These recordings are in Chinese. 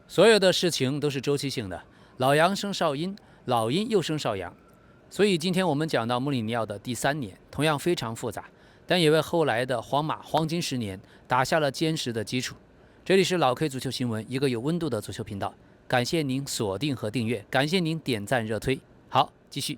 所有的事情都是周期性的，老羊生少阴，老阴又生少阳。所以今天我们讲到穆里尼奥的第3年，同样非常复杂，但也为后来的皇马黄金10年打下了坚实的基础。这里是老 K 足球新闻，一个有温度的足球频道。感谢您锁定和订阅，感谢您点赞热推。好，继续。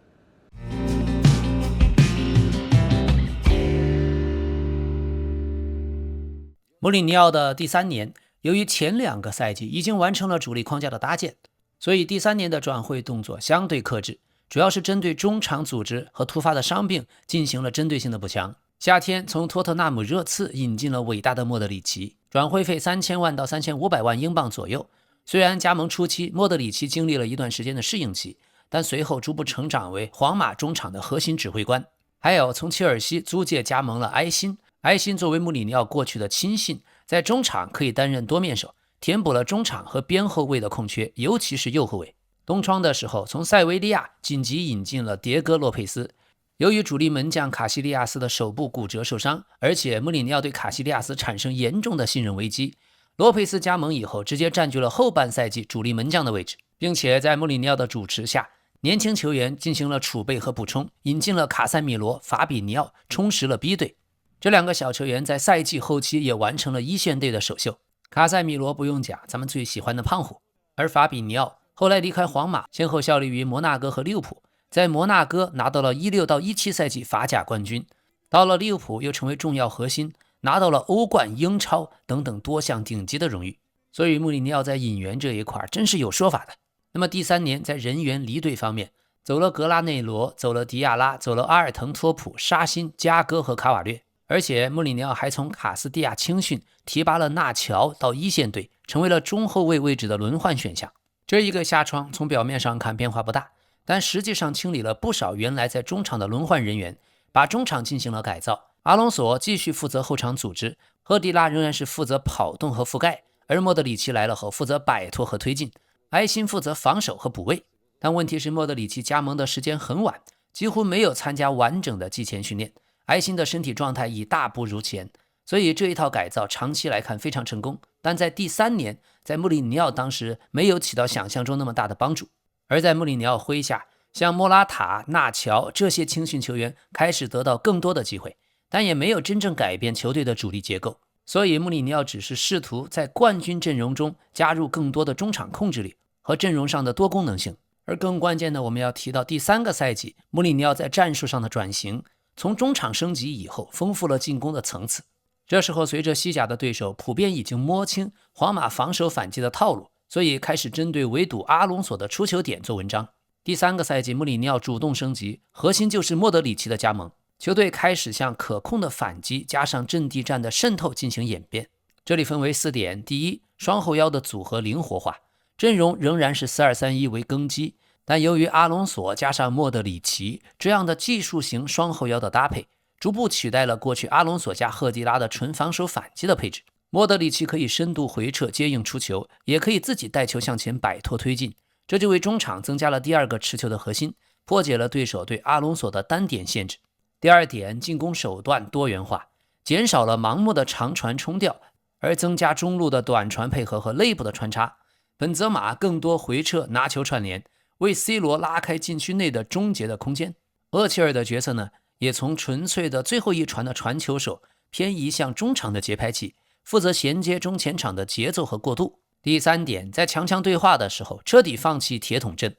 穆里尼奥的第3年，由于前2个赛季已经完成了主力框架的搭建，所以第3年的转会动作相对克制，主要是针对中场组织和突发的伤病进行了针对性的补强。夏天从托特纳姆热刺引进了伟大的莫德里奇，转会费3000万到3500万英镑左右。虽然加盟初期莫德里奇经历了一段时间的适应期，但随后逐步成长为皇马中场的核心指挥官。还有从切尔西租借加盟了埃辛，埃辛作为穆里尼奥过去的亲信，在中场可以担任多面手，填补了中场和边后卫的空缺，尤其是右后卫。冬窗的时候，从塞维利亚紧急引进了迭戈·洛佩斯。由于主力门将卡西利亚斯的手部骨折受伤，而且穆里尼奥对卡西利亚斯产生严重的信任危机，洛佩斯加盟以后直接占据了后半赛季主力门将的位置，并且在穆里尼奥的主持下，年轻球员进行了储备和补充，引进了卡塞米罗、法比尼奥，充实了 B 队。这2个小球员在赛季后期也完成了一线队的首秀。卡塞米罗不用讲，咱们最喜欢的胖虎。而法比尼奥后来离开皇马，先后效力于摩纳哥和利物浦，在摩纳哥拿到了16到17赛季法甲冠军，到了利物浦又成为重要核心，拿到了欧冠、英超等等多项顶级的荣誉。所以穆里尼奥在引援这一块真是有说法的。那么第3年在人员离队方面，走了格拉内罗，走了迪亚拉，走了阿尔滕托普、沙辛、加戈和卡瓦略。而且穆里尼奥还从卡斯蒂亚青训提拔了纳乔到一线队，成为了中后卫位置的轮换选项。这一个夏窗从表面上看变化不大，但实际上清理了不少原来在中场的轮换人员，把中场进行了改造。阿隆索继续负责后场组织，赫迪拉仍然是负责跑动和覆盖，而莫德里奇来了后负责摆脱和推进，埃辛负责防守和补位。但问题是莫德里奇加盟的时间很晚，几乎没有参加完整的季前训练，埃辛的身体状态已大不如前，所以这一套改造长期来看非常成功，但在第3年，在穆里尼奥当时没有起到想象中那么大的帮助。而在穆里尼奥麾下，像莫拉塔、纳乔这些青训球员开始得到更多的机会，但也没有真正改变球队的主力结构。所以穆里尼奥只是试图在冠军阵容中加入更多的中场控制力和阵容上的多功能性。而更关键的，我们要提到第3个赛季穆里尼奥在战术上的转型，从中场升级以后丰富了进攻的层次。这时候随着西甲的对手普遍已经摸清皇马防守反击的套路，所以开始针对围堵阿隆索的出球点做文章。第3个赛季穆里尼奥主动升级，核心就是莫德里奇的加盟，球队开始向可控的反击加上阵地战的渗透进行演变。这里分为4点。第一，双后腰的组合灵活化，阵容仍然是4-2-3-1为根基，但由于阿隆索加上莫德里奇这样的技术型双后腰的搭配，逐步取代了过去阿隆索加赫迪拉的纯防守反击的配置。莫德里奇可以深度回撤接应出球，也可以自己带球向前摆脱推进，这就为中场增加了第2个持球的核心，破解了对手对阿隆索的单点限制。第2点，进攻手段多元化，减少了盲目的长传冲吊，而增加中路的短传配合和内部的穿插。本泽马更多回撤拿球串联，为 C 罗拉开禁区内的终结的空间。厄齐尔的角色呢，也从纯粹的最后一传的传球手偏移向中场的节拍器，负责衔接中前场的节奏和过渡。第3点，在强强对话的时候彻底放弃铁桶阵。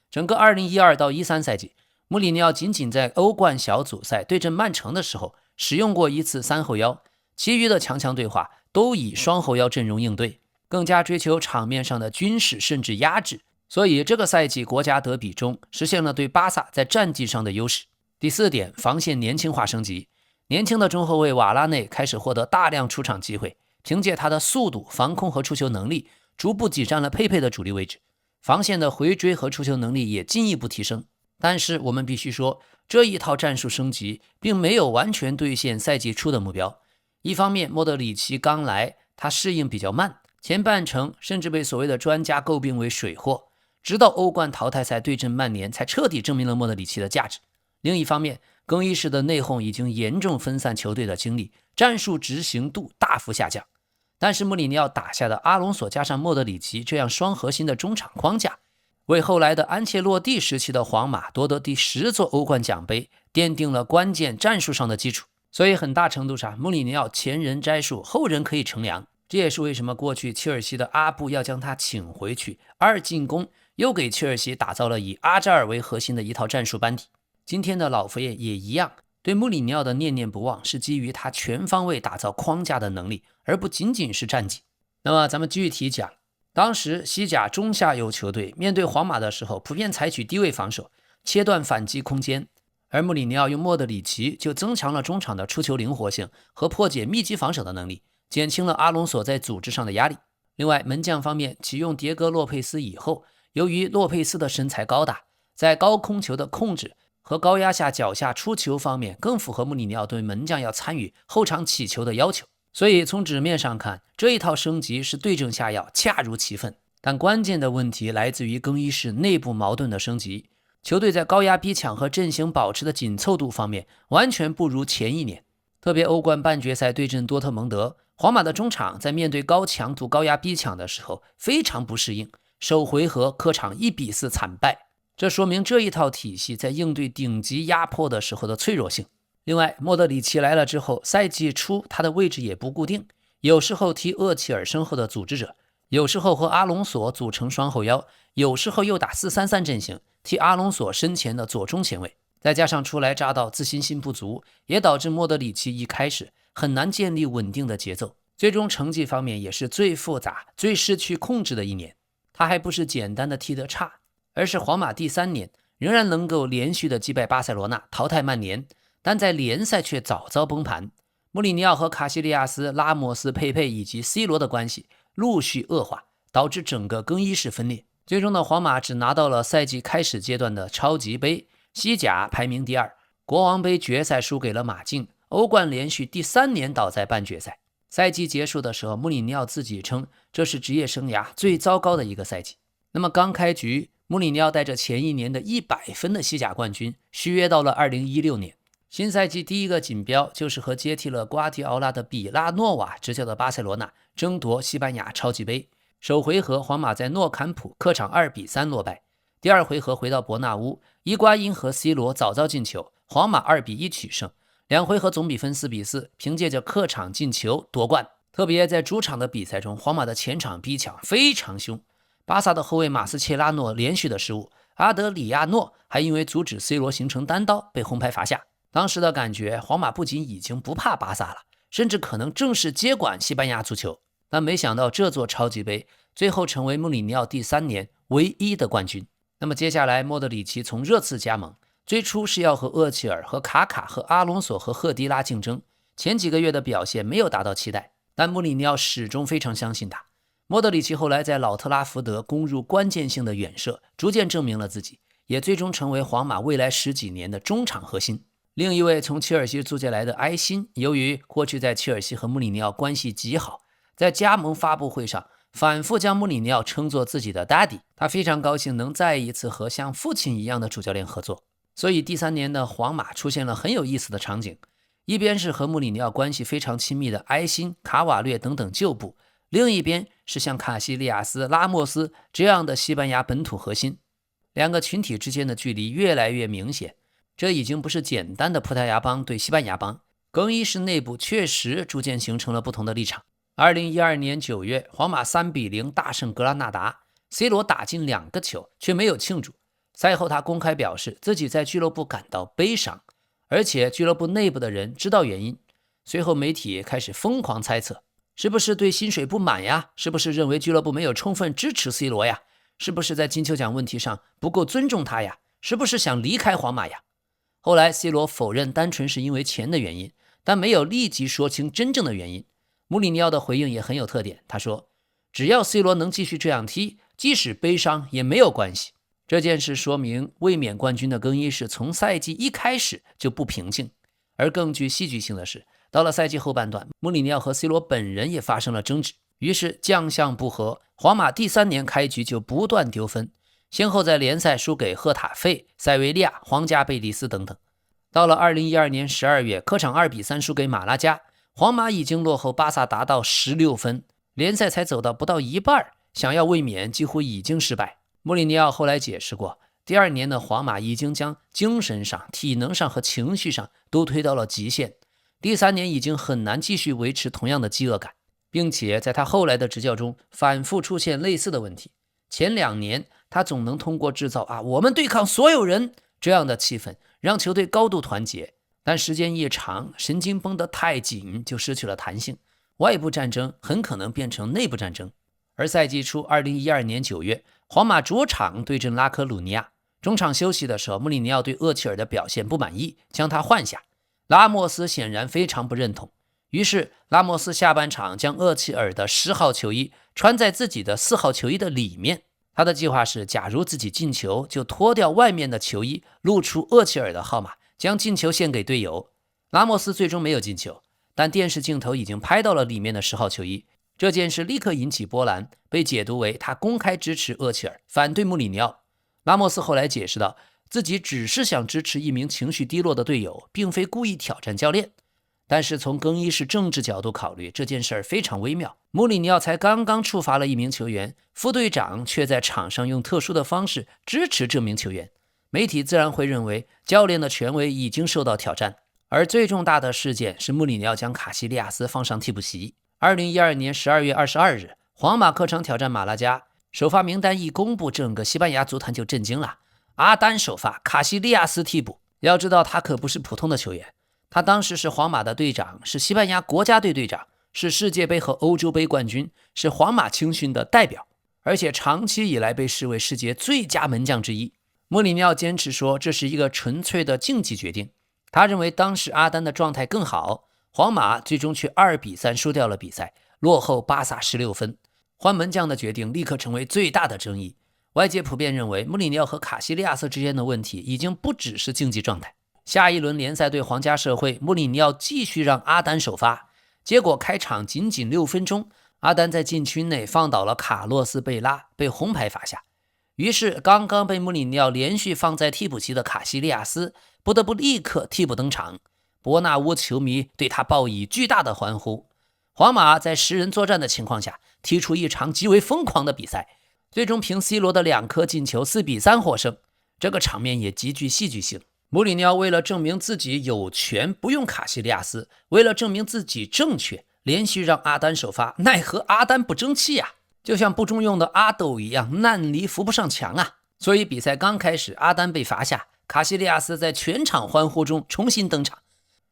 整个2012到13赛季，穆里尼奥仅仅在欧冠小组赛对阵曼城的时候使用过1次3后腰，其余的强强对话都以双后腰阵容应对，更加追求场面上的军事甚至压制。所以这个赛季国家德比中实现了对巴萨在战绩上的优势。第4点，防线年轻化升级，年轻的中后卫瓦拉内开始获得大量出场机会，凭借他的速度、防空和出球能力，逐步挤占了佩佩的主力位置，防线的回追和出球能力也进一步提升。但是我们必须说，这一套战术升级并没有完全兑现赛季初的目标。一方面莫德里奇刚来，他适应比较慢，前半程甚至被所谓的专家诟病为水货，直到欧冠淘汰赛对阵曼联才彻底证明了莫德里奇的价值。另一方面，更衣室的内讧已经严重分散球队的精力，战术执行度大幅下降。但是穆里尼奥打下的阿隆索加上莫德里奇这样双核心的中场框架，为后来的安切洛蒂时期的皇马夺得第10座欧冠奖杯奠定了关键战术上的基础。所以很大程度上，穆里尼奥前人摘树，后人可以乘凉。这也是为什么过去切尔西的阿布要将他请回去，二进宫又给切尔西打造了以阿扎尔为核心的一套战术班底。今天的老佛爷也一样，对穆里尼奥的念念不忘是基于他全方位打造框架的能力，而不仅仅是战绩。那么咱们具体讲，当时西甲中下游球队面对皇马的时候，普遍采取低位防守，切断反击空间，而穆里尼奥用莫德里奇就增强了中场的出球灵活性和破解密集防守的能力，减轻了阿隆索在组织上的压力。另外，门将方面启用迭戈·洛佩斯以后，由于洛佩斯的身材高大，在高空球的控制和高压下脚下出球方面更符合穆里尼奥对门将要参与后场起球的要求。所以从纸面上看，这一套升级是对症下药，恰如其分。但关键的问题来自于更衣室内部矛盾的升级。球队在高压逼抢和阵型保持的紧凑度方面完全不如前一年。特别欧冠半决赛对阵多特蒙德，皇马的中场在面对高强度高压逼抢的时候非常不适应，首回合客场1-4惨败。这说明这一套体系在应对顶级压迫的时候的脆弱性。另外，莫德里奇来了之后，赛季初他的位置也不固定，有时候踢厄齐尔身后的组织者，有时候和阿隆索组成双后腰，有时候又打4-3-3阵型，踢阿隆索身前的左中前卫。再加上初来乍到，自信心不足，也导致莫德里奇一开始很难建立稳定的节奏，最终成绩方面也是最复杂、最失去控制的一年。他还不是简单的踢得差，而是皇马第3年仍然能够连续的击败巴塞罗那，淘汰曼联，但在联赛却早早崩盘。穆里尼奥和卡西利亚斯、拉莫斯、佩佩以及 C 罗的关系陆续恶化，导致整个更衣室分裂。最终的皇马只拿到了赛季开始阶段的超级杯，西甲排名第2，国王杯决赛输给了马竞，欧冠连续第3年倒在半决赛。赛季结束的时候，穆里尼奥自己称这是职业生涯最糟糕的一个赛季。那么刚开局，穆里尼奥带着前一年的100分的西甲冠军续约到了2016年。新赛季第一个锦标就是和接替了瓜迪奥拉的比拉诺瓦执教的巴塞罗那争夺西班牙超级杯。首回合皇马在诺坎普客场2-3落败，第二回合回到伯纳乌，伊瓜因和 C 罗早早进球，皇马2-1取胜，两回合总比分4-4，凭借着客场进球夺冠。特别在主场的比赛中，皇马的前场逼抢非常凶，巴萨的后卫马斯切拉诺连续的失误，阿德里亚诺还因为阻止 C 罗形成单刀被红牌罚下。当时的感觉，皇马不仅已经不怕巴萨了，甚至可能正式接管西班牙足球。但没想到这座超级杯最后成为穆里尼奥第3年唯一的冠军。那么接下来莫德里奇从热刺加盟，最初是要和厄齐尔、和卡卡、和阿隆索和赫迪拉竞争，前几个月的表现没有达到期待，但穆里尼奥始终非常相信他。莫德里奇后来在老特拉福德攻入关键性的远射，逐渐证明了自己，也最终成为皇马未来10几年的中场核心。另一位从切尔西租借来的埃辛，由于过去在切尔西和穆里尼奥关系极好，在加盟发布会上反复将穆里尼奥称作自己的 daddy， 他非常高兴能再一次和像父亲一样的主教练合作。所以第3年的皇马出现了很有意思的场景，一边是和穆里尼奥关系非常亲密的埃辛、卡瓦略等等旧部，另一边是像卡西利亚斯、拉莫斯这样的西班牙本土核心，两个群体之间的距离越来越明显。这已经不是简单的葡萄牙帮对西班牙帮，更衣室内部确实逐渐形成了不同的立场。2012年9月，皇马3-0大胜格拉纳达， C 罗打进2个球却没有庆祝。赛后他公开表示自己在俱乐部感到悲伤，而且俱乐部内部的人知道原因。随后媒体开始疯狂猜测，是不是对薪水不满呀？是不是认为俱乐部没有充分支持 C 罗呀？是不是在金球奖问题上不够尊重他呀？是不是想离开皇马呀？后来 C 罗否认单纯是因为钱的原因，但没有立即说清真正的原因。穆里尼奥的回应也很有特点，他说只要 C 罗能继续这样踢，即使悲伤也没有关系。这件事说明卫冕冠军的更衣室从赛季一开始就不平静。而更具戏剧性的是，到了赛季后半段，穆里尼奥和 C 罗本人也发生了争执，于是将相不和，皇马第3年开局就不断丢分，先后在联赛输给赫塔费、塞维利亚、皇家贝蒂斯等等。到了2012年12月，客场2-3输给马拉加，皇马已经落后巴萨达到16分，联赛才走到不到一半，想要卫冕几乎已经失败。穆里尼奥后来解释过，第2年的皇马已经将精神上、体能上和情绪上都推到了极限，第3年已经很难继续维持同样的饥饿感，并且在他后来的执教中反复出现类似的问题。前2年他总能通过制造我们对抗所有人这样的气氛，让球队高度团结，但时间一长，神经绷得太紧，就失去了弹性，外部战争很可能变成内部战争。而赛季初2012年9月，皇马主场对阵拉科鲁尼亚，中场休息的时候，穆里尼奥对厄齐尔的表现不满意，将他换下。拉莫斯显然非常不认同，于是拉莫斯下半场将厄齐尔的10号球衣穿在自己的4号球衣的里面。他的计划是，假如自己进球，就脱掉外面的球衣，露出厄齐尔的号码，将进球献给队友。拉莫斯最终没有进球，但电视镜头已经拍到了里面的10号球衣。这件事立刻引起波澜，被解读为他公开支持厄齐尔，反对穆里尼奥。拉莫斯后来解释道，自己只是想支持一名情绪低落的队友，并非故意挑战教练。但是从更衣室政治角度考虑，这件事非常微妙。穆里尼奥才刚刚处罚了一名球员，副队长却在场上用特殊的方式支持这名球员，媒体自然会认为教练的权威已经受到挑战。而最重大的事件是穆里尼奥将卡西利亚斯放上替补席。2012年12月22日，皇马客场挑战马拉加，首发名单一公布，整个西班牙足坛就震惊了。阿丹首发，卡西利亚斯替补。要知道他可不是普通的球员，他当时是皇马的队长，是西班牙国家队队长，是世界杯和欧洲杯冠军，是皇马青训的代表，而且长期以来被视为世界最佳门将之一。穆里尼奥坚持说这是一个纯粹的竞技决定，他认为当时阿丹的状态更好。皇马最终却2-3输掉了比赛，落后巴萨16分。换门将的决定立刻成为最大的争议。外界普遍认为，穆里尼奥和卡西利亚斯之间的问题已经不只是竞技状态。下一轮联赛对皇家社会，穆里尼奥继续让阿丹首发，结果开场仅6分钟，阿丹在禁区内放倒了卡洛斯·贝拉，被红牌罚下。于是刚刚被穆里尼奥连续放在替补席的卡西利亚斯不得不立刻替补登场。伯纳乌球迷对他报以巨大的欢呼。皇马在10人作战的情况下踢出一场极为疯狂的比赛，最终凭 C 罗的2颗进球4-3获胜。这个场面也极具戏剧性。穆里尼奥为了证明自己有权不用卡西利亚斯，为了证明自己正确，连续让阿丹首发，奈何阿丹不争气就像不中用的阿斗一样，烂泥扶不上墙所以比赛刚开始，阿丹被罚下，卡西利亚斯在全场欢呼中重新登场。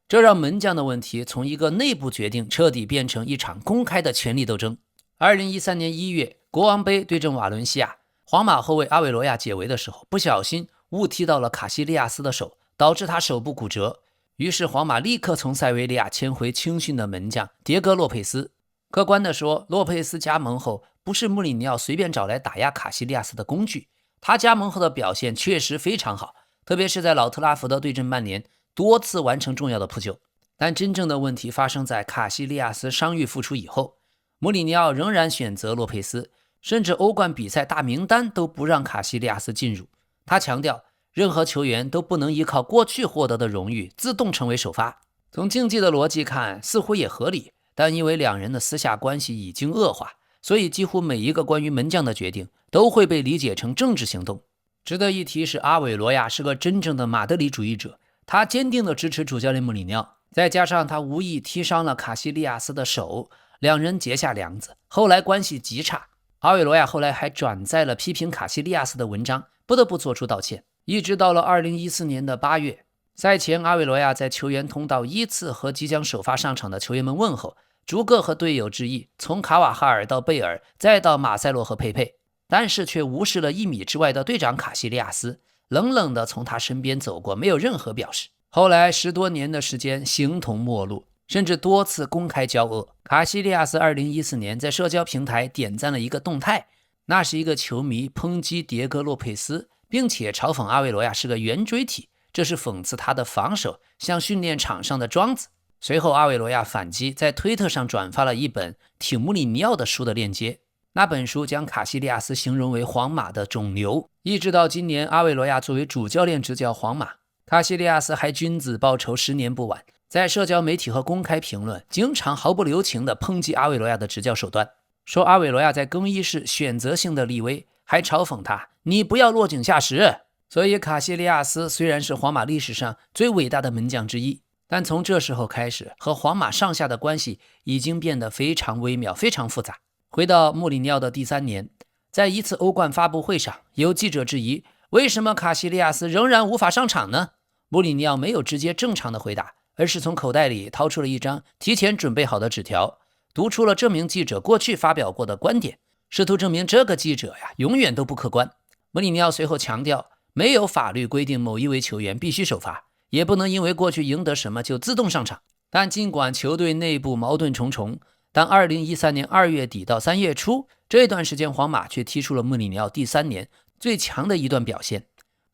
这让门将的问题从一个内部决定彻底变成一场公开的权力斗争。2013年1月，国王杯对阵瓦伦西亚，皇马后卫阿韦罗亚解围的时候不小心误踢到了卡西利亚斯的手，导致他手部骨折。于是皇马立刻从塞维利亚签回青训的门将迭戈·洛佩斯。客观地说，洛佩斯加盟后不是穆里尼奥随便找来打压卡西利亚斯的工具，他加盟后的表现确实非常好，特别是在老特拉福德对阵曼联多次完成重要的扑救。但真正的问题发生在卡西利亚斯伤愈复出以后，穆里尼奥仍然选择洛佩斯，甚至欧冠比赛大名单都不让卡西利亚斯进入。他强调，任何球员都不能依靠过去获得的荣誉自动成为首发。从竞技的逻辑看，似乎也合理，但因为两人的私下关系已经恶化，所以几乎每一个关于门将的决定都会被理解成政治行动。值得一提是，阿韦罗亚是个真正的马德里主义者，他坚定地支持主教练穆里尼奥，再加上他无意踢伤了卡西利亚斯的手，两人结下梁子，后来关系极差。阿韦罗亚后来还转载了批评卡西利亚斯的文章，不得不做出道歉。一直到了2014年的8月，赛前阿韦罗亚在球员通道依次和即将首发上场的球员们问候，逐个和队友致意，从卡瓦哈尔到贝尔，再到马塞洛和佩佩，但是却无视了1米之外的队长卡西利亚斯，冷冷地从他身边走过，没有任何表示。后来10多年的时间形同陌路，甚至多次公开交恶。卡西利亚斯2014年在社交平台点赞了一个动态，那是一个球迷抨击迭戈·洛佩斯，并且嘲讽阿韦罗亚是个圆锥体，这是讽刺他的防守像训练场上的桩子。随后阿韦罗亚反击，在推特上转发了一本挺穆里尼奥的书的链接，那本书将卡西利亚斯形容为皇马的肿瘤。一直到今年阿韦罗亚作为主教练执教皇马，卡西利亚斯还君子报仇10年不晚，在社交媒体和公开评论经常毫不留情地抨击阿韦罗亚的执教手段。说阿韦罗亚在更衣室选择性的立威，还嘲讽他：“你不要落井下石。”所以卡西利亚斯虽然是皇马历史上最伟大的门将之一，但从这时候开始，和皇马上下的关系已经变得非常微妙、非常复杂。回到穆里尼奥的第3年，在一次欧冠发布会上，有记者质疑为什么卡西利亚斯仍然无法上场呢？穆里尼奥没有直接正常的回答，而是从口袋里掏出了一张提前准备好的纸条，读出了这名记者过去发表过的观点，试图证明这个记者永远都不客观。穆里尼奥随后强调，没有法律规定某一位球员必须首发，也不能因为过去赢得什么就自动上场。但尽管球队内部矛盾重重，但2013年2月底到3月初这段时间，皇马却踢出了穆里尼奥第3年最强的一段表现。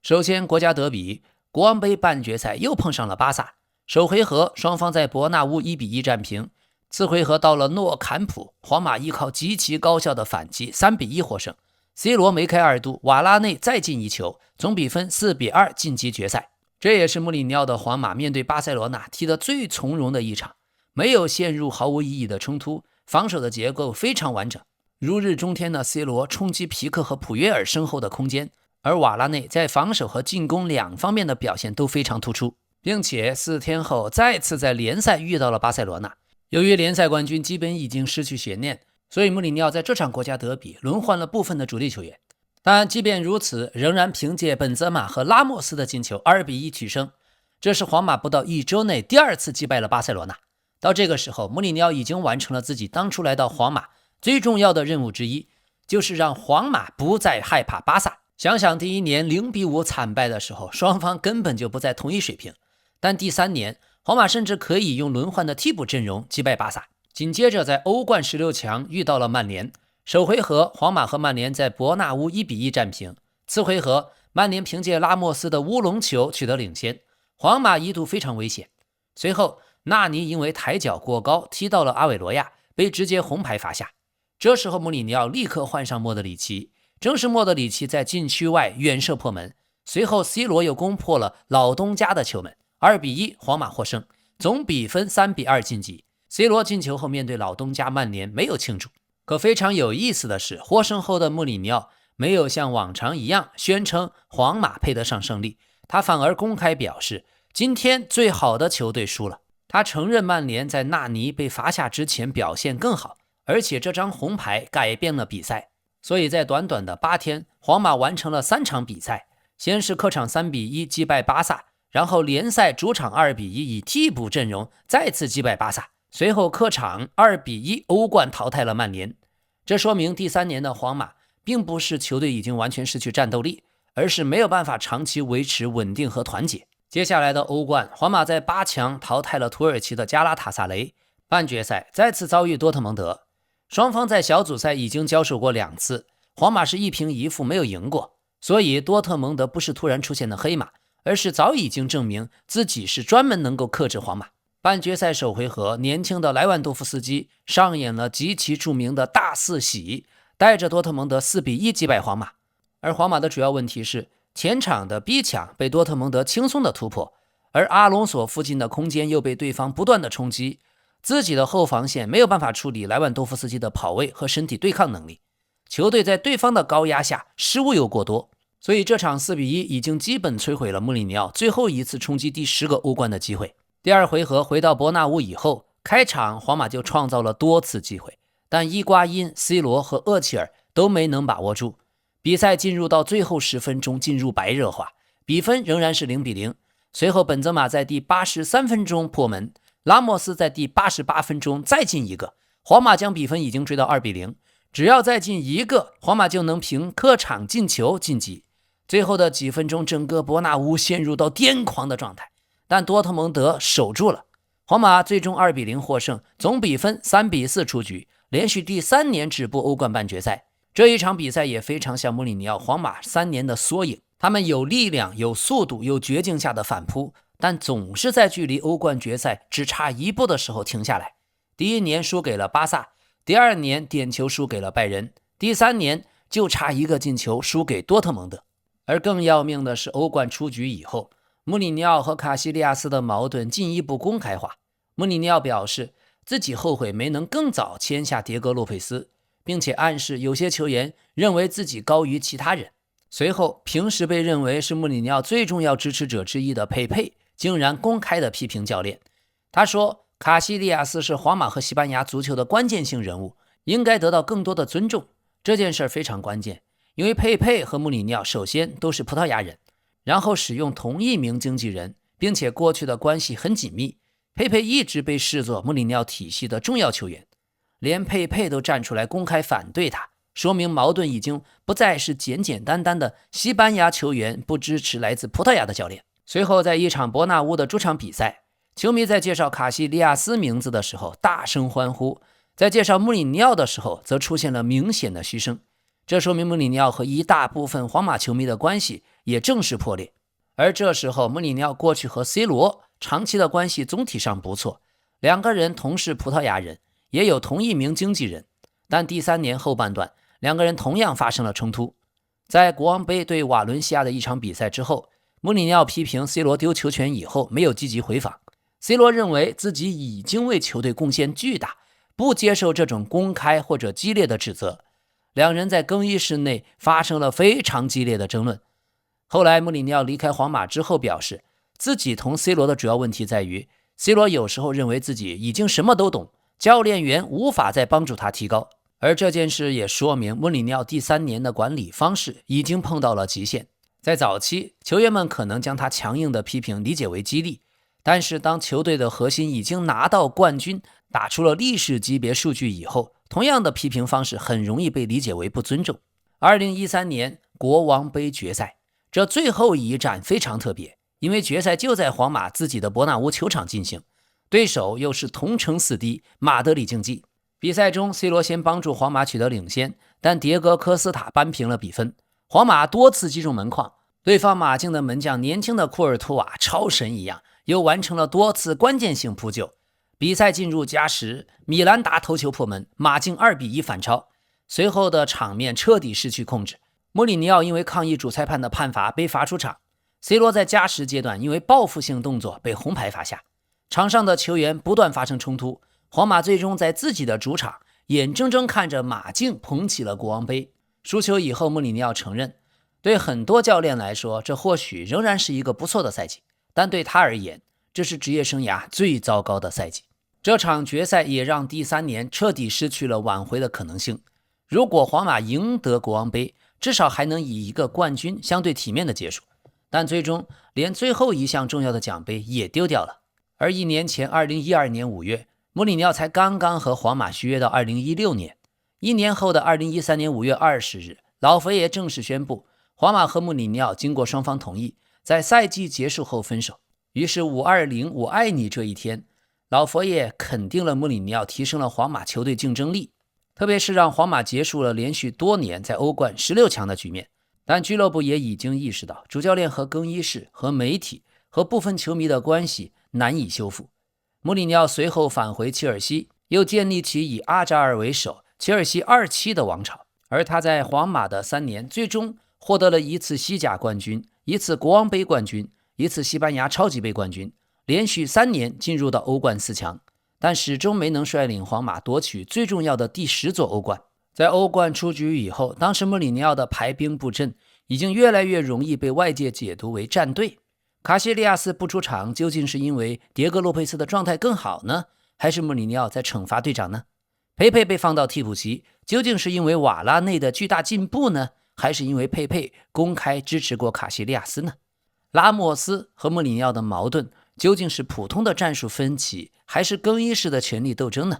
首先，国家德比国王杯半决赛又碰上了巴萨，首回合双方在伯纳乌1-1战平，次回合到了诺坎普，皇马依靠极其高效的反击3-1获胜。C 罗梅开二度，瓦拉内再进一球，总比分4-2晋级决赛。这也是穆里尼奥的皇马面对巴塞罗那踢得最从容的一场，没有陷入毫无意义的冲突，防守的结构非常完整。如日中天的 C 罗冲击皮克和普约尔身后的空间，而瓦拉内在防守和进攻两方面的表现都非常突出，并且4天后再次在联赛遇到了巴塞罗那。由于联赛冠军基本已经失去悬念，所以穆里尼奥在这场国家德比轮换了部分的主力球员，但即便如此，仍然凭借本泽马和拉莫斯的进球2-1取胜。这是皇马不到1周内第2次击败了巴塞罗那。到这个时候，穆里尼奥已经完成了自己当初来到皇马最重要的任务之一，就是让皇马不再害怕巴萨。想想第1年0-5惨败的时候，双方根本就不在同一水平，但第3年皇马甚至可以用轮换的替补阵容击败巴萨。紧接着在欧冠16强遇到了曼联，首回合皇马和曼联在伯纳乌1-1战平，次回合曼联凭借拉莫斯的乌龙球取得领先，皇马一度非常危险。随后纳尼因为抬脚过高踢到了阿韦罗亚，被直接红牌罚下。这时候穆里尼奥立刻换上莫德里奇，正是莫德里奇在禁区外远射破门，随后 C 罗又攻破了老东家的球门，2-1皇马获胜，总比分3-2晋级。C 罗进球后面对老东家曼联没有庆祝，可非常有意思的是，获胜后的穆里尼奥没有像往常一样宣称皇马配得上胜利，他反而公开表示今天最好的球队输了。他承认曼联在纳尼被罚下之前表现更好，而且这张红牌改变了比赛。所以在短短的8天，皇马完成了3场比赛，先是客场3-1击败巴萨，然后联赛主场2-1以替补阵容再次击败巴萨，随后客场2-1欧冠淘汰了曼联。这说明第3年的皇马并不是球队已经完全失去战斗力，而是没有办法长期维持稳定和团结。接下来的欧冠，皇马在8强淘汰了土耳其的加拉塔萨雷，半决赛再次遭遇多特蒙德。双方在小组赛已经交手过2次，皇马是1平1负没有赢过，所以多特蒙德不是突然出现的黑马，而是早已经证明自己是专门能够克制皇马。半决赛首回合，年轻的莱万多夫斯基上演了极其著名的大四喜，带着多特蒙德4-1击败皇马。而皇马的主要问题是前场的逼抢被多特蒙德轻松的突破，而阿隆索附近的空间又被对方不断的冲击，自己的后防线没有办法处理莱万多夫斯基的跑位和身体对抗能力，球队在对方的高压下失误又过多，所以这场4-1已经基本摧毁了穆里尼奥最后一次冲击第10个欧冠的机会。第2回合回到伯纳乌以后，开场皇马就创造了多次机会，但伊瓜因、C 罗和厄齐尔都没能把握住。比赛进入到最后10分钟进入白热化，比分仍然是0-0。随后本泽马在第83分钟破门，拉莫斯在第88分钟再进一个，皇马将比分已经追到2-0，只要再进一个，皇马就能凭客场进球晋级。最后的几分钟，整个伯纳乌陷入到癫狂的状态，但多特蒙德守住了，皇马最终2-0获胜，总比分3-4出局，连续第3年止步欧冠半决赛。这一场比赛也非常像穆里尼奥皇马3年的缩影，他们有力量、有速度、有绝境下的反扑，但总是在距离欧冠决赛只差1步的时候停下来。第1年输给了巴萨，第2年点球输给了拜仁，第3年就差1个进球输给多特蒙德。而更要命的是，欧冠出局以后，穆里尼奥和卡西利亚斯的矛盾进一步公开化。穆里尼奥表示自己后悔没能更早签下迭戈·洛佩斯，并且暗示有些球员认为自己高于其他人。随后，平时被认为是穆里尼奥最重要支持者之一的佩佩竟然公开的批评教练。他说，卡西利亚斯是皇马和西班牙足球的关键性人物，应该得到更多的尊重。这件事非常关键，因为佩佩和穆里尼奥首先都是葡萄牙人，然后使用同一名经纪人，并且过去的关系很紧密。佩佩一直被视作穆里尼奥体系的重要球员，连佩佩都站出来公开反对他，说明矛盾已经不再是简简单单的西班牙球员不支持来自葡萄牙的教练。随后，在一场伯纳乌的主场比赛，球迷在介绍卡西利亚斯名字的时候大声欢呼，在介绍穆里尼奥的时候则出现了明显的嘘声。这说明穆里尼奥和一大部分皇马球迷的关系也正式破裂。而这时候，穆里尼奥过去和 C 罗长期的关系总体上不错，两个人同是葡萄牙人，也有同一名经纪人。但第3年后半段，两个人同样发生了冲突。在国王杯对瓦伦西亚的一场比赛之后，穆里尼奥批评 C 罗丢球权以后没有积极回访。C 罗认为自己已经为球队贡献巨大，不接受这种公开或者激烈的指责。两人在更衣室内发生了非常激烈的争论。后来穆里尼奥离开皇马之后表示，自己同 C 罗的主要问题在于 C 罗有时候认为自己已经什么都懂，教练员无法再帮助他提高。而这件事也说明穆里尼奥第3年的管理方式已经碰到了极限。在早期，球员们可能将他强硬的批评理解为激励，但是当球队的核心已经拿到冠军，打出了历史级别数据以后，同样的批评方式很容易被理解为不尊重。2013年国王杯决赛，这最后一战非常特别，因为决赛就在皇马自己的伯纳乌球场进行，对手又是同城死敌马德里竞技。比赛中 C 罗先帮助皇马取得领先，但迭戈科斯塔扳平了比分。皇马多次击中门框，对方马竞的门将年轻的库尔图瓦超神一样，又完成了多次关键性扑救。比赛进入加时，米兰达头球破门，马竞2-1反超。随后的场面彻底失去控制，穆里尼奥因为抗议主裁判的判罚被罚出场， C 罗在加时阶段因为报复性动作被红牌罚下。场上的球员不断发生冲突，皇马最终在自己的主场眼睁睁看着马竞捧起了国王杯。输球以后，穆里尼奥承认，对很多教练来说，这或许仍然是一个不错的赛季，但对他而言，这是职业生涯最糟糕的赛季。这场决赛也让第3年彻底失去了挽回的可能性。如果皇马赢得国王杯，至少还能以一个冠军相对体面的结束，但最终连最后一项重要的奖杯也丢掉了。而1年前2012年5月，穆里尼奥才刚刚和皇马续约到2016年。1年后的2013年5月20日，老佛爷正式宣布，皇马和穆里尼奥经过双方同意，在赛季结束后分手。于是520我爱你这一天，老佛爷肯定了穆里尼奥提升了皇马球队竞争力，特别是让皇马结束了连续多年在欧冠16强的局面。但俱乐部也已经意识到，主教练和更衣室和媒体和部分球迷的关系难以修复。穆里尼奥随后返回切尔西，又建立起以阿扎尔为首切尔西27的王朝。而他在皇马的3年，最终获得了1次西甲冠军、1次国王杯冠军、1次西班牙超级杯冠军，连续3年进入到欧冠4强，但始终没能率领皇马夺取最重要的第10座欧冠。在欧冠出局以后，当时穆里尼奥的排兵布阵已经越来越容易被外界解读为战队。卡西利亚斯不出场，究竟是因为迭戈洛佩斯的状态更好呢，还是穆里尼奥在惩罚队长呢？佩佩被放到替补席，究竟是因为瓦拉内的巨大进步呢，还是因为佩佩公开支持过卡西利亚斯呢？拉莫斯和穆里尼奥的矛盾究竟是普通的战术分歧，还是更衣室的权力斗争呢？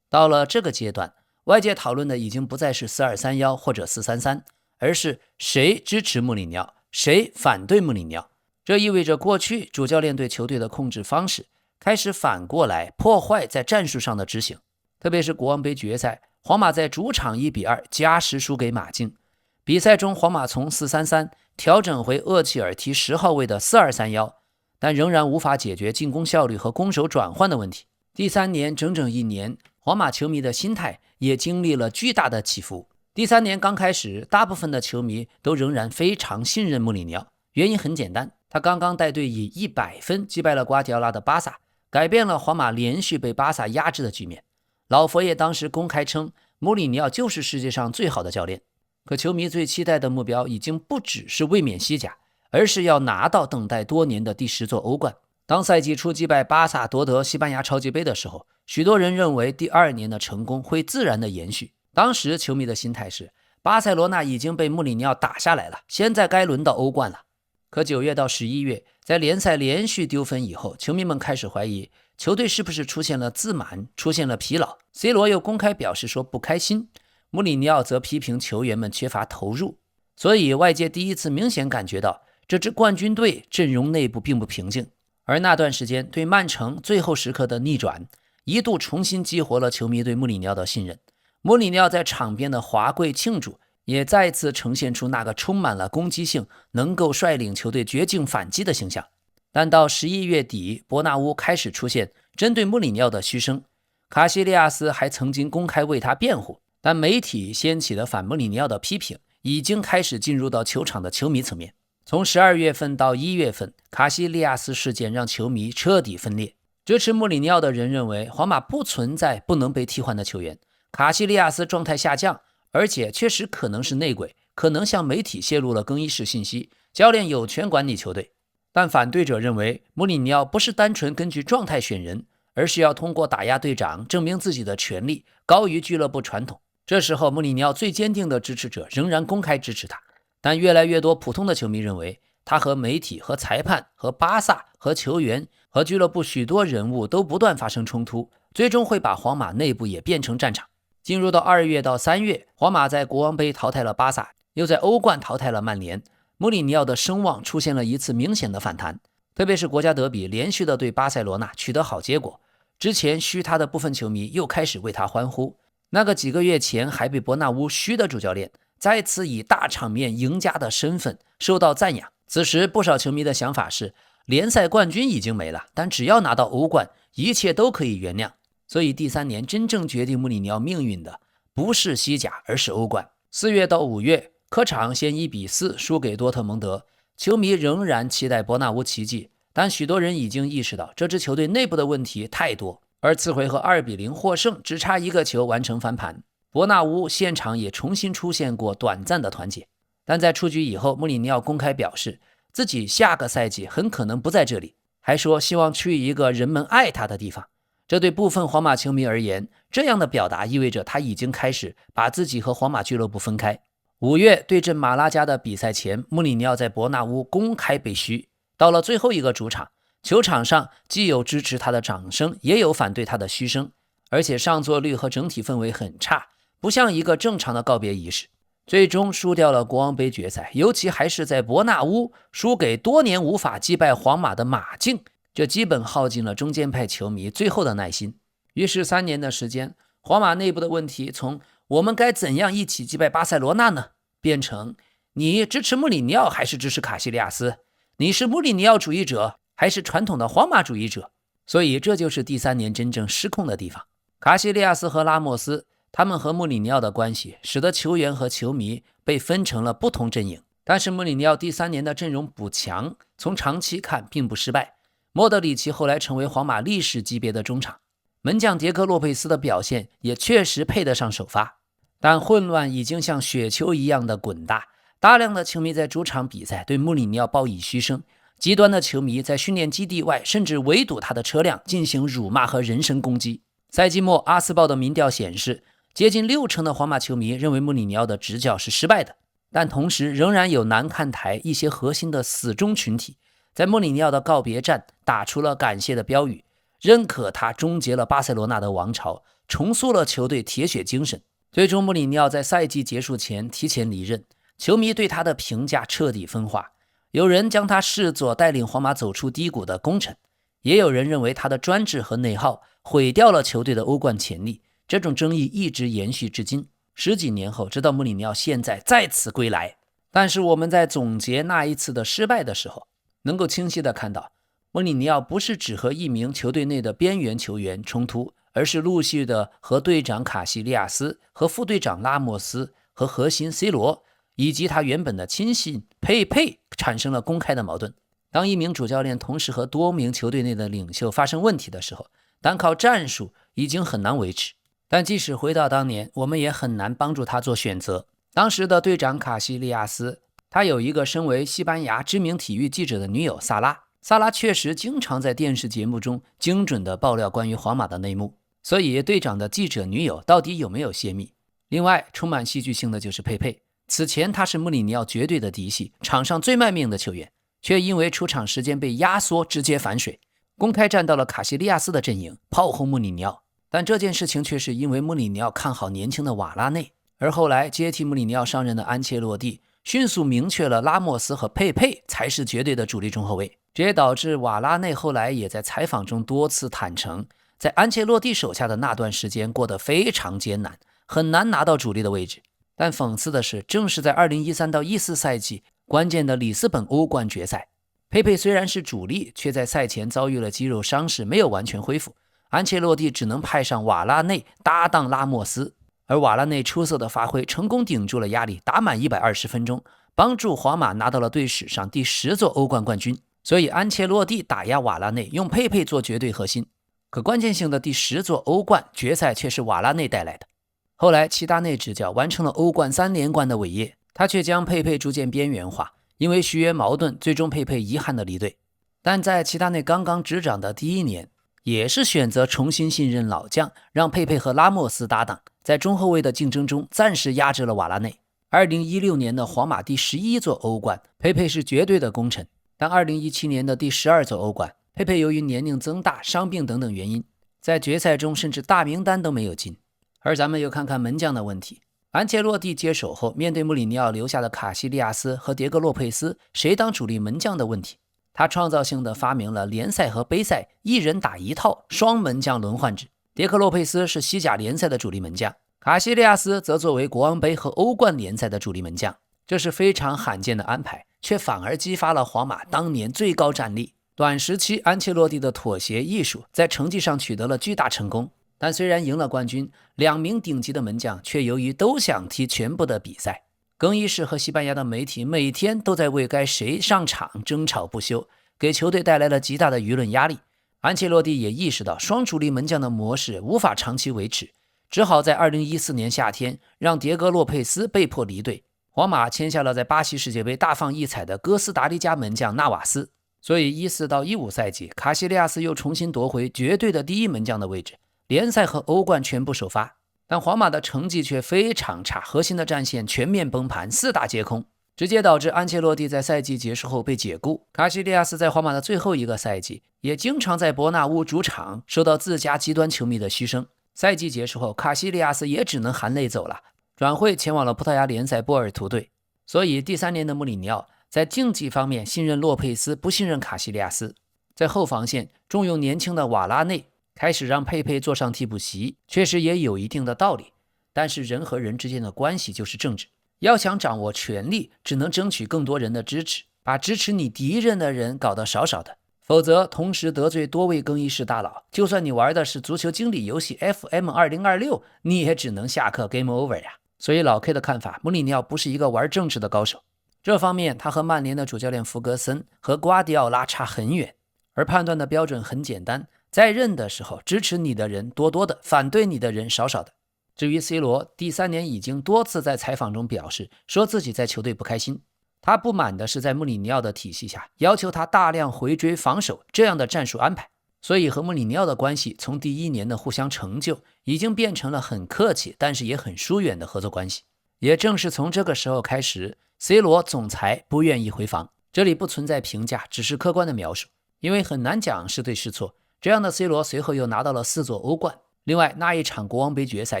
到了这个阶段，外界讨论的已经不再是4231或者433，而是谁支持穆里尼奥，谁反对穆里尼奥。这意味着过去主教练对球队的控制方式开始反过来破坏在战术上的执行。特别是国王杯决赛，皇马在主场1-2加时输给马竞。比赛中皇马从433调整回厄齐尔踢10号位的4231，但仍然无法解决进攻效率和攻守转换的问题。第3年整整1年，皇马球迷的心态也经历了巨大的起伏。第3年刚开始，大部分的球迷都仍然非常信任穆里尼奥，原因很简单，他刚刚带队以100分击败了瓜迪奥拉的巴萨，改变了皇马连续被巴萨压制的局面。老佛爷当时公开称，穆里尼奥就是世界上最好的教练。可球迷最期待的目标已经不只是卫冕西甲，而是要拿到等待多年的第10座欧冠。当赛季初击败巴萨夺得西班牙超级杯的时候，许多人认为第2年的成功会自然的延续。当时球迷的心态是，巴塞罗那已经被穆里尼奥打下来了，现在该轮到欧冠了。可9月到11月，在联赛连续丢分以后，球迷们开始怀疑球队是不是出现了自满，出现了疲劳。C 罗又公开表示说不开心，穆里尼奥则批评球员们缺乏投入。所以外界第一次明显感觉到这支冠军队阵容内部并不平静。而那段时间对曼城最后时刻的逆转，一度重新激活了球迷对穆里尼奥的信任。穆里尼奥在场边的华贵庆祝，也再次呈现出那个充满了攻击性，能够率领球队绝境反击的形象。但到11月底，伯纳乌开始出现针对穆里尼奥的嘘声，卡西利亚斯还曾经公开为他辩护，但媒体掀起的反穆里尼奥的批评已经开始进入到球场的球迷层面。从12月份到1月份，卡西利亚斯事件让球迷彻底分裂。支持穆里尼奥的人认为皇马不存在不能被替换的球员，卡西利亚斯状态下降，而且确实可能是内鬼，可能向媒体泄露了更衣室信息，教练有权管理球队。但反对者认为穆里尼奥不是单纯根据状态选人，而是要通过打压队长证明自己的权力高于俱乐部传统。这时候穆里尼奥最坚定的支持者仍然公开支持他，但越来越多普通的球迷认为他和媒体和裁判和巴萨和球员和俱乐部许多人物都不断发生冲突，最终会把皇马内部也变成战场。进入到2月到3月，皇马在国王杯淘汰了巴萨，又在欧冠淘汰了曼联，穆里尼奥的声望出现了一次明显的反弹，特别是国家德比连续的对巴塞罗那取得好结果，之前嘘他的部分球迷又开始为他欢呼。那个几个月前还被伯纳乌嘘的主教练，再次以大场面赢家的身份受到赞扬。此时不少球迷的想法是，联赛冠军已经没了，但只要拿到欧冠，一切都可以原谅。所以第3年真正决定穆里尼奥命运的不是西甲，而是欧冠。4月到5月，客场先1-4输给多特蒙德，球迷仍然期待伯纳乌奇迹，但许多人已经意识到这支球队内部的问题太多。而次回合2-0获胜，只差1个球完成翻盘。伯纳乌现场也重新出现过短暂的团结，但在出局以后，穆里尼奥公开表示自己下个赛季很可能不在这里，还说希望去一个人们爱他的地方。这对部分皇马球迷而言，这样的表达意味着他已经开始把自己和皇马俱乐部分开。5月对阵马拉加的比赛前，穆里尼奥在伯纳乌公开被嘘。到了最后一个主场，球场上既有支持他的掌声，也有反对他的嘘声，而且上座率和整体氛围很差，不像一个正常的告别仪式。最终输掉了国王杯决赛，尤其还是在伯纳乌输给多年无法击败皇马的马竞，这基本耗尽了中间派球迷最后的耐心。于是3年的时间，皇马内部的问题从我们该怎样一起击败巴塞罗那呢，变成你支持穆里尼奥还是支持卡西利亚斯，你是穆里尼奥主义者还是传统的皇马主义者。所以这就是第3年真正失控的地方。卡西利亚斯和拉莫斯他们和穆里尼奥的关系使得球员和球迷被分成了不同阵营，但是穆里尼奥第3年的阵容补强从长期看并不失败。莫德里奇后来成为皇马历史级别的中场，门将迭戈·洛佩斯的表现也确实配得上首发，但混乱已经像雪球一样的滚大，大量的球迷在主场比赛对穆里尼奥报以嘘声，极端的球迷在训练基地外甚至围堵他的车辆进行辱骂和人身攻击。赛季末阿斯报的民调显示，接近60%的皇马球迷认为穆里尼奥的执教是失败的，但同时仍然有南看台一些核心的死忠群体在穆里尼奥的告别战打出了感谢的标语，认可他终结了巴塞罗那的王朝，重塑了球队铁血精神。最终穆里尼奥在赛季结束前提前离任，球迷对他的评价彻底分化，有人将他视作带领皇马走出低谷的功臣，也有人认为他的专制和内耗毁掉了球队的欧冠潜力。这种争议一直延续至今，10几年后，直到穆里尼奥现在再次归来。但是我们在总结那一次的失败的时候，能够清晰地看到，穆里尼奥不是只和一名球队内的边缘球员冲突，而是陆续的和队长卡西利亚斯、和副队长拉莫斯、和核心 C 罗以及他原本的亲信佩佩产生了公开的矛盾。当一名主教练同时和多名球队内的领袖发生问题的时候，单靠战术已经很难维持。但即使回到当年，我们也很难帮助他做选择。当时的队长卡西利亚斯，他有一个身为西班牙知名体育记者的女友萨拉。萨拉确实经常在电视节目中精准地爆料关于皇马的内幕，所以队长的记者女友到底有没有泄密？另外，充满戏剧性的就是佩佩。此前他是穆里尼奥绝对的嫡系，场上最卖命的球员，却因为出场时间被压缩直接反水，公开站到了卡西利亚斯的阵营，炮轰穆里尼奥。但这件事情却是因为穆里尼奥看好年轻的瓦拉内，而后来接替穆里尼奥上任的安切洛蒂迅速明确了拉莫斯和佩佩才是绝对的主力中后卫，这也导致瓦拉内后来也在采访中多次坦诚，在安切洛蒂手下的那段时间过得非常艰难，很难拿到主力的位置。但讽刺的是，正是在2013到14赛季关键的里斯本欧冠决赛，佩佩虽然是主力，却在赛前遭遇了肌肉伤势，没有完全恢复。安切洛蒂只能派上瓦拉内搭档拉莫斯，而瓦拉内出色的发挥，成功顶住了压力，打满120分钟，帮助皇马拿到了队史上第10座欧冠冠军。所以安切洛蒂打压瓦拉内，用佩佩做绝对核心。可关键性的第10座欧冠决赛却是瓦拉内带来的。后来齐达内执教完成了欧冠3连冠的伟业，他却将佩佩逐渐边缘化，因为续约矛盾，最终佩佩遗憾的离队。但在齐达内刚刚执掌的第1年，也是选择重新信任老将，让佩佩和拉莫斯搭档，在中后卫的竞争中暂时压制了瓦拉内。2016年的皇马第11座欧冠，佩佩是绝对的功臣。但2017年的第12座欧冠，佩佩由于年龄增大、伤病等等原因，在决赛中甚至大名单都没有进。而咱们又看看门将的问题，安切洛蒂接手后，面对穆里尼奥留下的卡西利亚斯和迭戈洛佩斯，谁当主力门将的问题，他创造性的发明了联赛和杯赛一人打一套双门将轮换制。迭戈洛佩斯是西甲联赛的主力门将，卡西利亚斯则作为国王杯和欧冠联赛的主力门将，这是非常罕见的安排，却反而激发了皇马当年最高战力。短时期安切洛蒂的妥协艺术在成绩上取得了巨大成功，但虽然赢了冠军，2名顶级的门将却由于都想踢全部的比赛，更衣室和西班牙的媒体每天都在为该谁上场争吵不休，给球队带来了极大的舆论压力。安切洛蒂也意识到双主力门将的模式无法长期维持，只好在2014年夏天让迭戈洛佩斯被迫离队，皇马签下了在巴西世界杯大放异彩的哥斯达黎加门将纳瓦斯。所以14到15赛季，卡西利亚斯又重新夺回绝对的第一门将的位置，联赛和欧冠全部首发。但皇马的成绩却非常差，核心的战线全面崩盘，4大皆空，直接导致安切洛蒂在赛季结束后被解雇。卡西利亚斯在皇马的最后一个赛季，也经常在伯纳乌主场受到自家极端球迷的嘘声。赛季结束后，卡西利亚斯也只能含泪走了，转会前往了葡萄牙联赛波尔图队。所以第3年的穆里尼奥在竞技方面信任洛佩斯，不信任卡西利亚斯。在后防线重用年轻的瓦拉内，开始让佩佩坐上替补席，确实也有一定的道理。但是人和人之间的关系就是政治，要想掌握权力，只能争取更多人的支持，把支持你敌人的人搞得少少的，否则同时得罪多位更衣室大佬，就算你玩的是足球经理游戏 FM2026， 你也只能下课 Game Over 呀。所以老 K 的看法，穆里尼奥不是一个玩政治的高手，这方面他和曼联的主教练弗格森和瓜迪奥拉差很远。而判断的标准很简单，在任的时候支持你的人多多的，反对你的人少少的。至于 C 罗，第3年已经多次在采访中表示说自己在球队不开心，他不满的是在穆里尼奥的体系下要求他大量回追防守这样的战术安排，所以和穆里尼奥的关系从第1年的互相成就已经变成了很客气但是也很疏远的合作关系。也正是从这个时候开始， C 罗总裁不愿意回防，这里不存在评价，只是客观的描述，因为很难讲是对是错。这样的 C 罗随后又拿到了4座欧冠，另外那一场国王杯决赛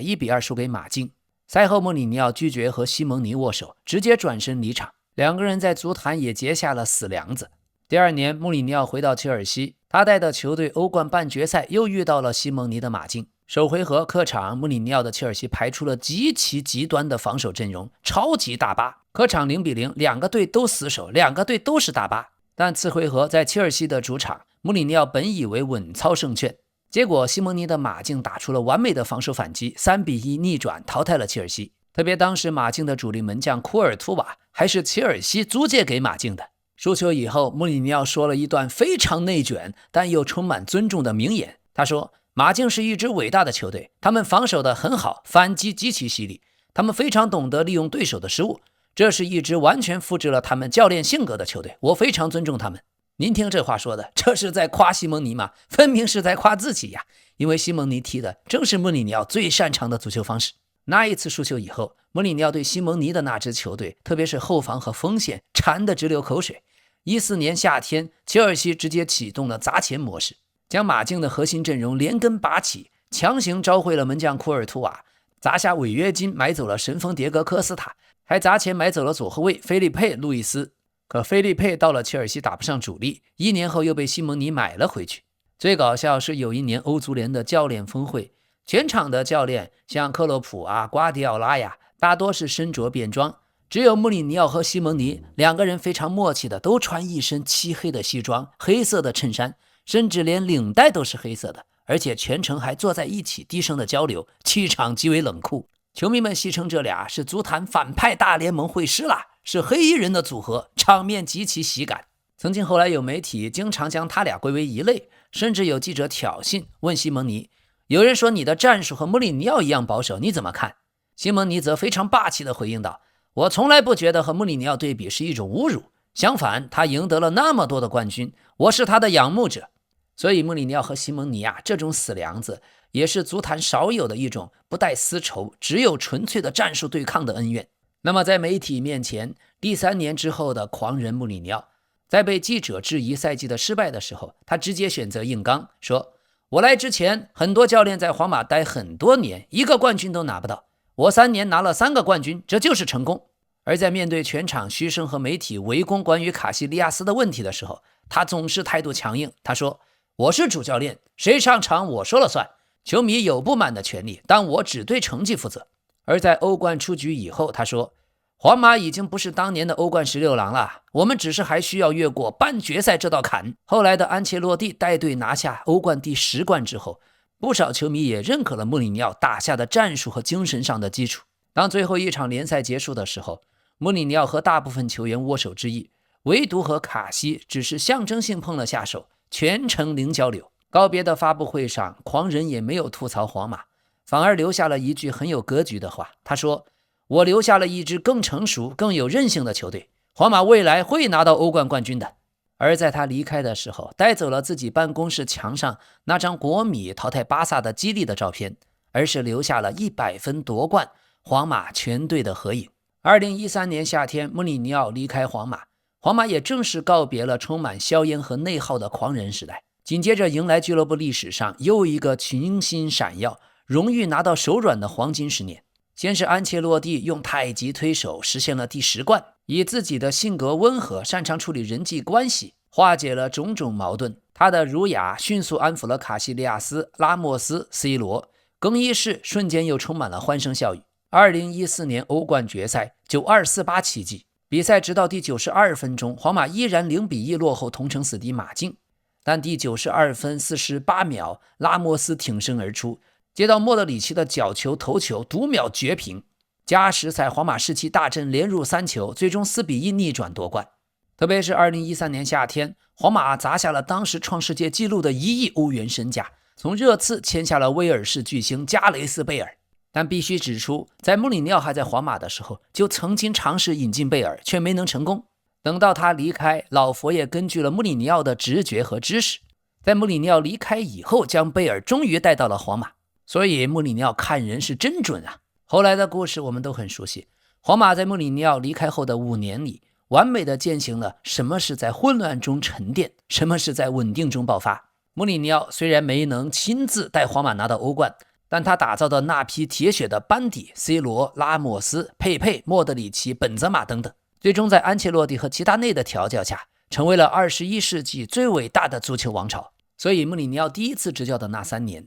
1比2输给马竞，赛后穆里尼奥拒绝和西蒙尼握手，直接转身离场，两个人在足坛也结下了死梁子。第2年穆里尼奥回到切尔西，他带的球队欧冠半决赛又遇到了西蒙尼的马竞，首回合客场穆里尼奥的切尔西排出了极其极端的防守阵容，超级大巴，客场0比0，两个队都死守，两个队都是大巴。但次回合在切尔西的主场，穆里尼奥本以为稳操胜券，结果西蒙尼的马竞打出了完美的防守反击，3比1逆转淘汰了切尔西。特别当时马竞的主力门将库尔图瓦还是切尔西租借给马竞的。输球以后，穆里尼奥说了一段非常内卷但又充满尊重的名言，他说马竞是一支伟大的球队，他们防守的很好，反击极其犀利，他们非常懂得利用对手的失误，这是一支完全复制了他们教练性格的球队，我非常尊重他们。您听这话说的，这是在夸西蒙尼吗？分明是在夸自己呀！因为西蒙尼踢的正是穆里尼奥最擅长的足球方式。那一次输球以后，穆里尼奥对西蒙尼的那支球队，特别是后防和锋线，馋得直流口水。14年夏天，切尔西直接启动了砸钱模式，将马竞的核心阵容连根拔起，强行召回了门将库尔图瓦，砸下违约金买走了神锋迭戈科斯塔，还砸钱买走了左后卫菲利佩路易斯。可菲利佩到了切尔西打不上主力，1年后又被西蒙尼买了回去。最搞笑是有一年欧足联的教练峰会，全场的教练像克洛普啊、瓜迪奥拉呀，大多是身着便装，只有穆里尼奥和西蒙尼两个人非常默契的都穿一身漆黑的西装，黑色的衬衫，甚至连领带都是黑色的，而且全程还坐在一起低声的交流，气场极为冷酷。球迷们戏称这俩是足坛反派大联盟会师啦，是黑衣人的组合，场面极其喜感。曾经后来有媒体经常将他俩归为一类，甚至有记者挑衅问西蒙尼，有人说你的战术和穆里尼奥一样保守，你怎么看？西蒙尼则非常霸气地回应道，我从来不觉得和穆里尼奥对比是一种侮辱，相反，他赢得了那么多的冠军，我是他的仰慕者。所以穆里尼奥和西蒙尼啊，这种死梁子也是足坛少有的一种不带私仇，只有纯粹的战术对抗的恩怨。那么在媒体面前，第3年之后的狂人穆里尼奥，在被记者质疑赛季的失败的时候，他直接选择硬刚，说我来之前很多教练在皇马待很多年，一个冠军都拿不到，我3年拿了3个冠军，这就是成功。而在面对全场嘘声和媒体围攻关于卡西利亚斯的问题的时候，他总是态度强硬，他说我是主教练，谁上场我说了算，球迷有不满的权利，但我只对成绩负责。而在欧冠出局以后，他说皇马已经不是当年的欧冠16郎了，我们只是还需要越过半决赛这道坎。后来的安切洛蒂带队拿下欧冠第10冠之后，不少球迷也认可了穆里尼奥打下的战术和精神上的基础。当最后一场联赛结束的时候，穆里尼奥和大部分球员握手致意，唯独和卡西只是象征性碰了下手，全程零交流。告别的发布会上，狂人也没有吐槽皇马，反而留下了一句很有格局的话，他说我留下了一支更成熟更有韧性的球队，皇马未来会拿到欧冠冠军的。而在他离开的时候，带走了自己办公室墙上那张国米淘汰巴萨的激励的照片，而是留下了100分夺冠皇马全队的合影。2013年夏天，穆里尼奥离开皇马，皇马也正式告别了充满硝烟和内耗的狂人时代，紧接着迎来俱乐部历史上又一个群星闪耀、荣誉拿到手软的黄金10年。先是安切洛蒂用太极推手实现了第10冠，以自己的性格温和、擅长处理人际关系，化解了种种矛盾。他的儒雅迅速安抚了卡西利亚斯、拉莫斯、C 罗，更衣室瞬间又充满了欢声笑语。2014年欧冠决赛9248奇迹，比赛直到第92分钟，皇马依然0-1落后同城死敌马竞，但第92分48秒，拉莫斯挺身而出，接到莫德里奇的角球头球，读秒绝平。加时赛皇马士气大振，连入3球，最终4-1逆转夺冠。特别是2013年夏天，皇马砸下了当时创世界纪录的1亿欧元身价，从热刺签下了威尔士巨星加雷斯贝尔。但必须指出，在穆里尼奥还在皇马的时候，就曾经尝试引进贝尔，却没能成功。等到他离开，老佛爷根据了穆里尼奥的直觉和知识，在穆里尼奥离开以后，将贝尔终于带到了皇马。所以穆里尼奥看人是真准啊！后来的故事我们都很熟悉，皇马在穆里尼奥离开后的5年里，完美的践行了什么是在混乱中沉淀，什么是在稳定中爆发。穆里尼奥虽然没能亲自带皇马拿到欧冠，但他打造的那批铁血的班底 C 罗、拉莫斯、佩佩、莫德里奇、本泽马等等，最终在安切洛蒂和齐达内的调教下，成为了21世纪最伟大的足球王朝。所以穆里尼奥第一次执教的那3年，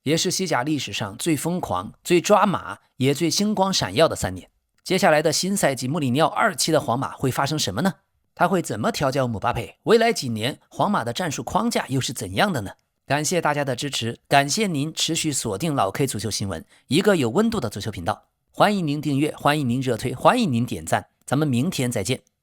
也是西甲历史上最疯狂、最抓马也最星光闪耀的3年。接下来的新赛季，穆里尼奥2期的皇马会发生什么呢？他会怎么调教姆巴佩？未来几年皇马的战术框架又是怎样的呢？感谢大家的支持，感谢您持续锁定老 K 足球新闻，一个有温度的足球频道。欢迎您订阅，欢迎您热推，欢迎您点赞，咱们明天再见。